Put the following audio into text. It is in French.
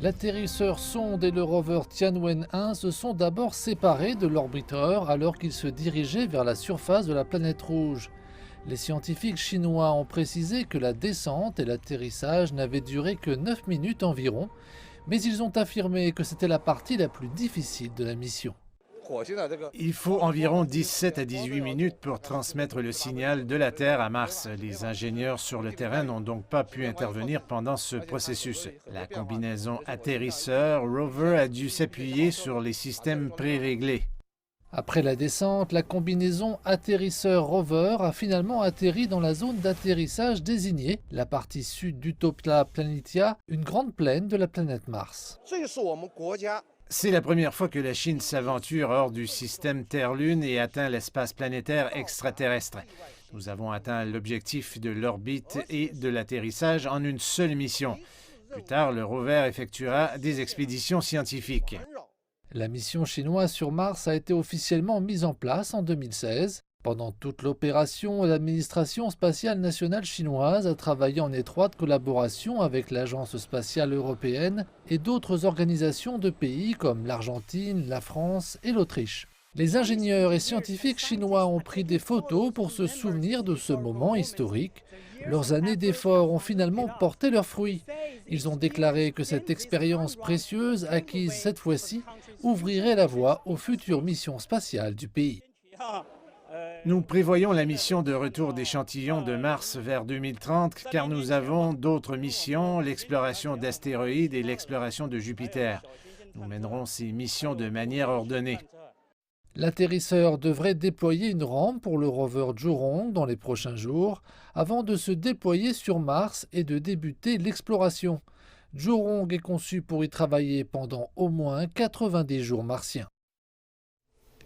L'atterrisseur sonde et le rover Tianwen-1 se sont d'abord séparés de l'orbiteur alors qu'ils se dirigeaient vers la surface de la planète rouge. Les scientifiques chinois ont précisé que la descente et l'atterrissage n'avaient duré que 9 minutes environ, mais ils ont affirmé que c'était la partie la plus difficile de la mission. Il faut environ 17 à 18 minutes pour transmettre le signal de la Terre à Mars. Les ingénieurs sur le terrain n'ont donc pas pu intervenir pendant ce processus. La combinaison atterrisseur-rover a dû s'appuyer sur les systèmes préréglés. Après la descente, la combinaison atterrisseur-rover a finalement atterri dans la zone d'atterrissage désignée, la partie sud d'Utopia Planitia, une grande plaine de la planète Mars. C'est la première fois que la Chine s'aventure hors du système Terre-Lune et atteint l'espace planétaire extraterrestre. Nous avons atteint l'objectif de l'orbite et de l'atterrissage en une seule mission. Plus tard, le rover effectuera des expéditions scientifiques. La mission chinoise sur Mars a été officiellement mise en place en 2016. Pendant toute l'opération, l'administration spatiale nationale chinoise a travaillé en étroite collaboration avec l'Agence spatiale européenne et d'autres organisations de pays comme l'Argentine, la France et l'Autriche. Les ingénieurs et scientifiques chinois ont pris des photos pour se souvenir de ce moment historique. Leurs années d'efforts ont finalement porté leurs fruits. Ils ont déclaré que cette expérience précieuse acquise cette fois-ci ouvrirait la voie aux futures missions spatiales du pays. Nous prévoyons la mission de retour d'échantillons de Mars vers 2030 car nous avons d'autres missions, l'exploration d'astéroïdes et l'exploration de Jupiter. Nous mènerons ces missions de manière ordonnée. L'atterrisseur devrait déployer une rampe pour le rover Zhurong dans les prochains jours, avant de se déployer sur Mars et de débuter l'exploration. Zhurong est conçu pour y travailler pendant au moins 90 jours martiens.